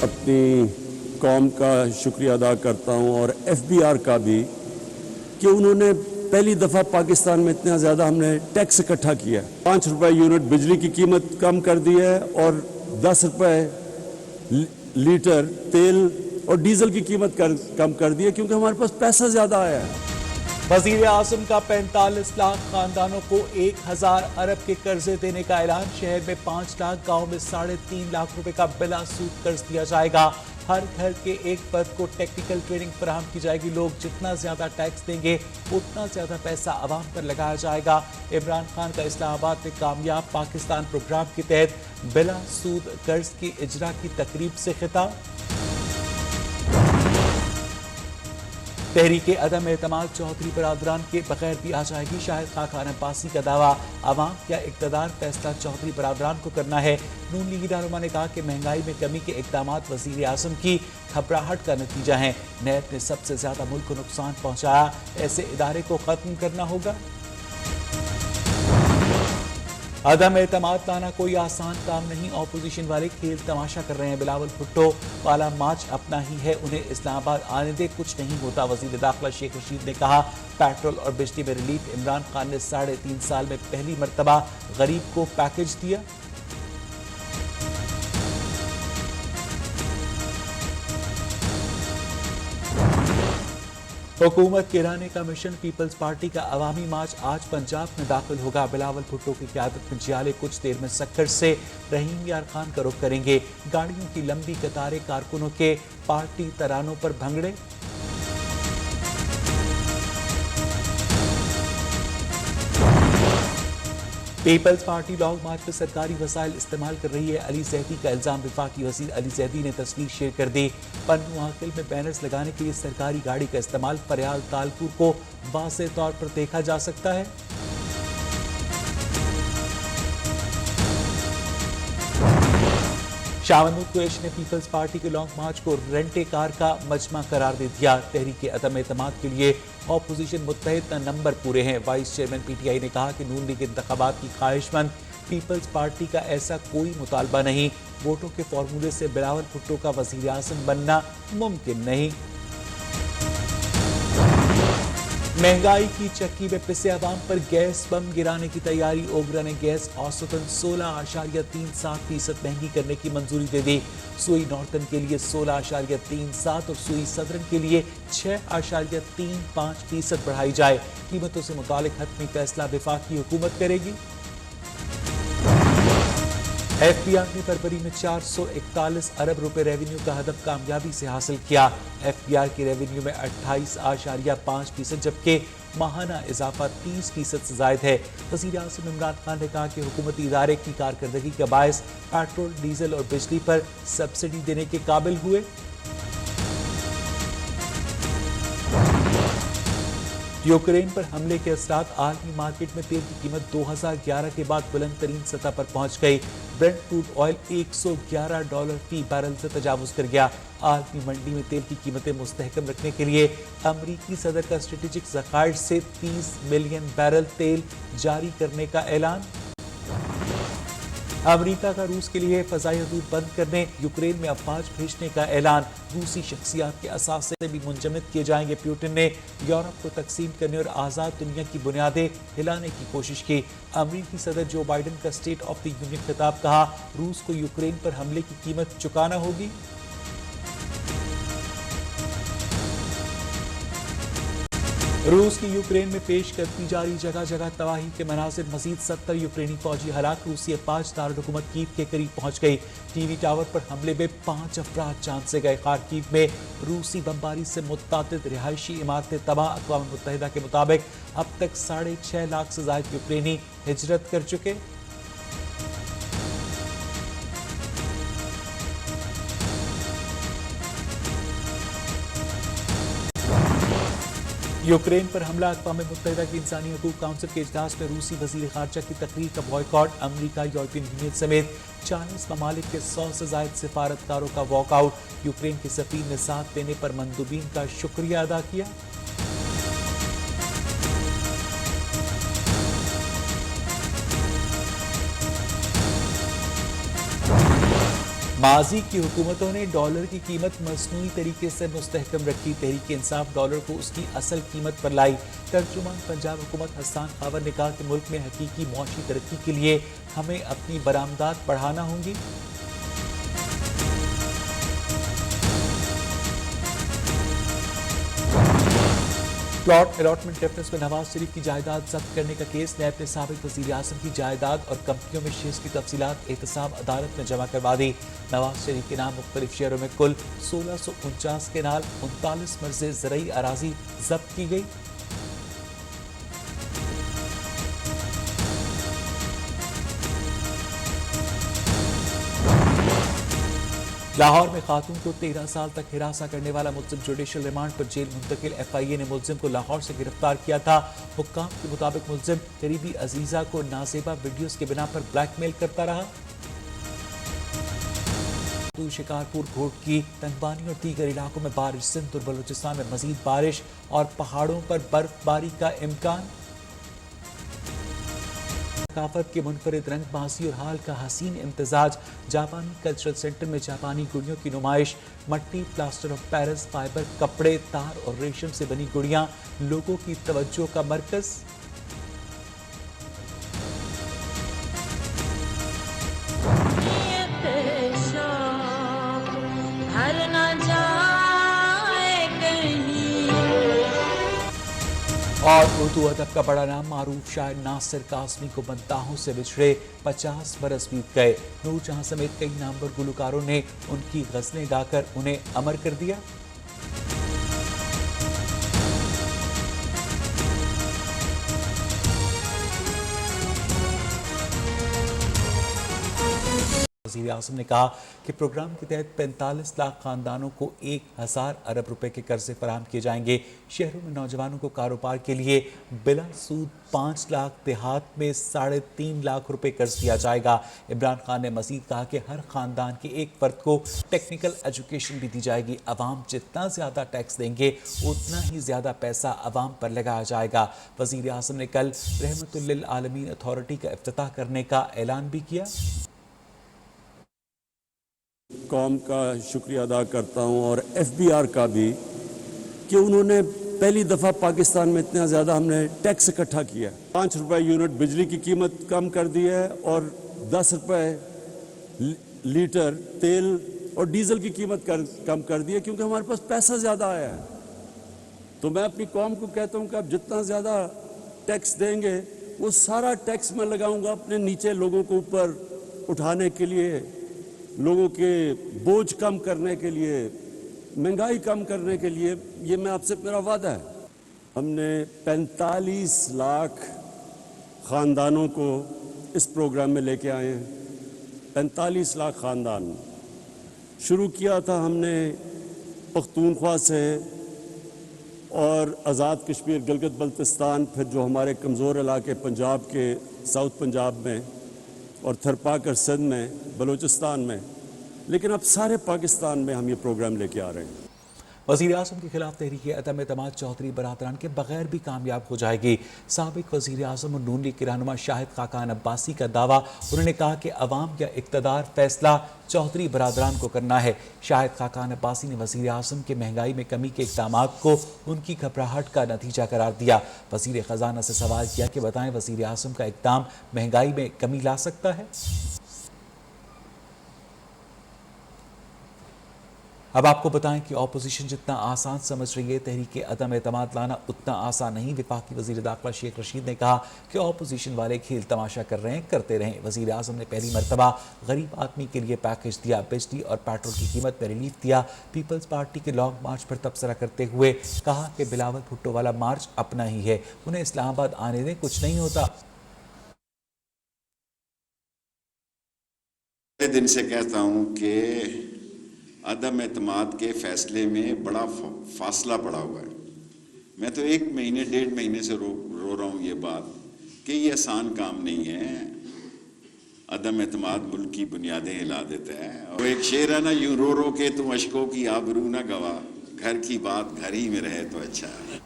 اپنی قوم کا شکریہ ادا کرتا ہوں اور FBR کا بھی کہ انہوں نے پہلی دفعہ پاکستان میں اتنا زیادہ ہم نے ٹیکس اکٹھا کیا ہے. 5 روپے یونٹ بجلی کی قیمت کم کر دی ہے اور 10 روپے لیٹر تیل اور ڈیزل کی قیمت کم کر دی ہے کیونکہ ہمارے پاس پیسہ زیادہ آیا ہے. وزیر اعظم کا 45 لاکھ خاندانوں کو 1000 ارب کے قرضے دینے کا اعلان. شہر میں 5 لاکھ، گاؤں میں 3.5 لاکھ روپے کا بلا سود قرض دیا جائے گا. ہر گھر کے ایک فرد کو ٹیکنیکل ٹریننگ فراہم کی جائے گی. لوگ جتنا زیادہ ٹیکس دیں گے اتنا زیادہ پیسہ عوام پر لگایا جائے گا. عمران خان کا اسلام آباد میں کامیاب پاکستان پروگرام کے تحت بلا سود قرض کی اجرا کی تقریب سے خطاب. تحریک عدم اعتماد چودھری برادران کے بغیر بھی آ جائے گی. شاہد خاقان عباسی کا دعویٰ، عوام یا اقتدار فیصلہ چودھری برادران کو کرنا ہے. نون لیگی رہنما نے کہا کہ مہنگائی میں کمی کے اقدامات وزیر اعظم کی گھبراہٹ کا نتیجہ ہیں. نیب نے سب سے زیادہ ملک کو نقصان پہنچایا، ایسے ادارے کو ختم کرنا ہوگا. عدم اعتماد لانا کوئی آسان کام نہیں، اپوزیشن والے کھیل تماشا کر رہے ہیں. بلاول بھٹو، والا مارچ اپنا ہی ہے، انہیں اسلام آباد آنے دے، کچھ نہیں ہوتا. وزیر داخلہ شیخ رشید نے کہا پیٹرول اور بجلی میں ریلیف. عمران خان نے 3.5 سال میں پہلی مرتبہ غریب کو پیکج دیا. حکومت گرانے کا مشن. پیپلز پارٹی کا عوامی مارچ آج پنجاب میں داخل ہوگا. بلاول بھٹو کی قیادت میں جیالے کچھ دیر میں سکھر سے رحیم یار خان کا رخ کریں گے. گاڑیوں کی لمبی قطاریں، کارکنوں کے پارٹی ترانوں پر بھنگڑے. پیپلز پارٹی لانگ مارچ میں سرکاری وسائل استعمال کر رہی ہے. علی زیدی کا الزام. وفاقی وزیر علی زیدی نے تصویر شیئر کر دی. پنو عاقل میں بینرز لگانے کے لیے سرکاری گاڑی کا استعمال. فریال تالپور کو واضح طور پر دیکھا جا سکتا ہے. شاہ محمود قریشی نے پیپلز پارٹی کے لانگ مارچ کو رینٹے کار کا مجمع قرار دے دیا. تحریک عدم اعتماد کے لیے اپوزیشن متحد نمبر پورے ہیں. وائس چیئرمین PTI نے کہا کہ نون لیگ انتخابات کی خواہش مند. پیپلز پارٹی کا ایسا کوئی مطالبہ نہیں. ووٹوں کے فارمولے سے بلاول بھٹو کا وزیر اعظم بننا ممکن نہیں. مہنگائی کی چکی میں پسے عوام پر گیس بم گرانے کی تیاری. اوگرا نے گیس اوسطاً 16.37% مہنگی کرنے کی منظوری دے دی. سوئی نارتن کے لیے 16.37 اور سوئی صدرن کے لیے 6.35% بڑھائی جائے. قیمتوں سے متعلق حتمی فیصلہ وفاقی حکومت کرے گی. FBR نے فروری میں 441 ارب روپے ریونیو کا ہدف کامیابی سے حاصل کیا. FBR کی ریونیو میں 28.5% جبکہ ماہانہ اضافہ 30% سے زائد ہے. وزیر اعظم عمران خان نے کہا کہ حکومتی ادارے کی کارکردگی کا باعث پیٹرول، ڈیزل اور بجلی پر سبسڈی دینے کے قابل ہوئے. یوکرین پر حملے کے اثرات. عالمی مارکیٹ میں تیل کی قیمت 2011 کے بعد بلند ترین سطح پر پہنچ گئی. برنٹ کروڈ آئل $111 فی بیرل سے تجاوز کر گیا. عالمی منڈی میں تیل کی قیمتیں مستحکم رکھنے کے لیے امریکی صدر کا اسٹریٹجک ذخائر سے 30 ملین بیرل تیل جاری کرنے کا اعلان. امریکہ کا روس کے لیے فضائی حدود بند کرنے، یوکرین میں افواج بھیجنے کا اعلان. روسی شخصیات کے اثاثے سے بھی منجمد کیے جائیں گے. پیوٹن نے یورپ کو تقسیم کرنے اور آزاد دنیا کی بنیادیں ہلانے کی کوشش کی. امریکی صدر جو بائیڈن کا اسٹیٹ آف دی یونین خطاب. کہا روس کو یوکرین پر حملے کی قیمت چکانا ہوگی. روس کی یوکرین میں پیش قدمی جاری. جگہ جگہ تباہی کے مناظر. مزید 70 یوکرینی فوجی ہلاک. روسی افواج دارالحکومت کیف کے قریب پہنچ گئی. ٹی وی ٹاور پر حملے میں 5 افراد جان سے گئے. خارکیو میں روسی بمباری سے متعدد رہائشی عمارتیں تباہ. اقوام متحدہ کے مطابق اب تک 6.5 لاکھ سے زائد یوکرینی ہجرت کر چکے. یوکرین پر حملہ. اقوام متحدہ کی انسانی حقوق کونسل کے اجلاس میں روسی وزیر خارجہ کی تقریر کا بائیکاٹ. امریکہ، یورپین یونین سمیت 40 ممالک کے 100 سے زائد سفارتکاروں کا واک آؤٹ. یوکرین کے سفیر نے ساتھ دینے پر مندوبین کا شکریہ ادا کیا. माजी की हुकूमतों ने डॉलर की कीमत मसनूई तरीके से मुस्तहकम रखी। तहरीक इंसाफ डॉलर को उसकी असल कीमत पर लाई। तर्जुमान पंजाब हुकूमत हसन खावर ने कहा कि मुल्क में हकीकी मुआशी तरक्की के लिए हमें अपनी बरामदात बढ़ाना होंगी। प्लॉट अलॉटमेंट डिफरेंस में नवाज शरीफ की जायदाद जब्त करने का केस। नैब ने साबिक वजीर आजम की जायदाद और कंपनियों में शेयर्स की तफसीलात एहतसाब अदालत में जमा करवा दी। नवाज शरीफ के नाम मुख्तलिफ शेयरों में कुल 1649 के नाल 39 मर्ज़े ज़रई अराजी जब्त की गई। लाहौर में खातून को 13 साल तक हिरासा करने वाला मुल्जिम जुडिशल रिमांड पर जेल मुंतकिल। FIA ने मुल्जिम को लाहौर से गिरफ्तार किया था। हुक्काम के मुताबिक मुल्जिम करीबी अजीजा को नाजेबा वीडियोस के बिना पर ब्लैकमेल करता रहा। शिकारपुर, घोटकी, तंगबानी और दीगर इलाकों में बारिश। सिंध और बलूचिस्तान में मजीद बारिश और पहाड़ों पर बर्फबारी का इम्कान। सकाफत के मुनफरिद रंग बाजी और हाल का हसीन इम्तजाज। जापानी कल्चरल सेंटर में जापानी गुड़ियों की नुमाइश। मट्टी, प्लास्टर ऑफ पेरिस, फाइबर, कपड़े, तार और रेशम से बनी गुड़ियां लोगों की तवज्जो का मरकज। और उर्दू अदब का बड़ा नाम मारूफ शायर नासिर कासमी को बंताहों से बिछड़े 50 बरस बीत गए। नूरजहां समेत कई नामवर गुलकारों ने उनकी गज़लें गाकर उन्हें अमर कर दिया। वज़ीर आज़म ने कहा कि प्रोग्राम के तहत 45 लाख खानदानों को 1000 अरब रुपए के कर्जे फराहम किए जाएंगे। शहरों में नौजवानों को कारोबार के लिए बिला सूद 5 लाख, देहात में 3.5 लाख रुपए कर्ज दिया जाएगा। इमरान खान ने मजीद कहा कि हर खानदान के एक फर्द को टेक्निकल एजुकेशन भी दी जाएगी। अवाम जितना ज़्यादा टैक्स देंगे उतना ही ज़्यादा पैसा अवाम पर लगाया जाएगा। वज़ीर आज़म ने कल रहमतुल लिल आलमीन अथॉरिटी का इफ्तिताह करने का ऐलान भी किया। कौम का शुक्रिया अदा करता हूँ और FBR का भी कि उन्होंने पहली दफ़ा पाकिस्तान में इतना ज़्यादा हमने टैक्स इकट्ठा किया। 5 रुपए यूनिट बिजली की कीमत कम कर दी है और 10 रुपए लीटर तेल और डीजल की कीमत कम कर दी है, क्योंकि हमारे पास पैसा ज़्यादा आया है। तो मैं अपनी कौम को कहता हूँ कि आप जितना ज़्यादा टैक्स देंगे वो सारा टैक्स मैं लगाऊंगा अपने नीचे लोगों को ऊपर उठाने के लिए, लोगों के बोझ कम करने के लिए, महंगाई कम करने के लिए। ये मैं आपसे मेरा वादा है। हमने 45 लाख ख़ानदानों को इस प्रोग्राम में लेके आए हैं। 45 लाख ख़ानदान शुरू किया था हमने पख्तूनख्वा से और आज़ाद कश्मीर, गिलगित बल्तिस्तान, फिर जो हमारे कमज़ोर इलाके पंजाब के साउथ पंजाब में और थरपाकर सिंध में, बलूचिस्तान में, लेकिन अब सारे पाकिस्तान में हम ये प्रोग्राम लेके आ रहे हैं। वज़ीर आज़म के खिलाफ तहरीक अदम एतमाद चौधरी बरादरान के बगैर भी कामयाब हो जाएगी। साबिक वज़ीर आज़म और नून लीग के रहनुमा शाहिद खाकान अब्बासी का दावा। उन्होंने कहा कि अवाम या इक़्तिदार फैसला चौधरी बरादरान को करना है। शाहिद खाकान अब्बासी ने वज़ीर आज़म के महंगाई में कमी के इक़दामात को उनकी घबराहट का नतीजा करार दिया। वज़ीर ख़जाना से सवाल किया कि बताएं वज़ीर आज़म का इक़दाम महंगाई में कमी ला सकता है। अब आपको बताएं कि अपोजिशन जितना आसान समझ रही है तहरीक अदम एतमाद लाना उतना आसान नहीं। वफाकी वज़ीर दाखिला शेख रशीद ने कहा कि अपोजिशन वाले खेल तमाशा कर रहे हैं, करते रहें। वज़ीर आज़म ने पहली मरतबा गरीब आदमी के लिए पैकेज दिया, बिजली और पेट्रोल की कीमत में रिलीफ दिया। पीपल्स पार्टी के लॉन्ग मार्च पर तबसरा करते हुए कहा कि बिलावल भुट्टो वाला मार्च अपना ही है, उन्हें इस्लामाबाद आने दें, कुछ नहीं होता। दिन से कहता हूँ कि अदम एतमाद के फैसले में बड़ा फासला पड़ा हुआ है। मैं तो 1 महीने 1.5 महीने से रो रहा हूँ ये बात कि ये आसान काम नहीं है। अदम एतमाद मुल्क की बुनियादें हिला देता है। और एक शेर है ना, यूं रो रो के तुम अशकों की आबरू ना गवा, घर की बात घर ही में रहे तो अच्छा है।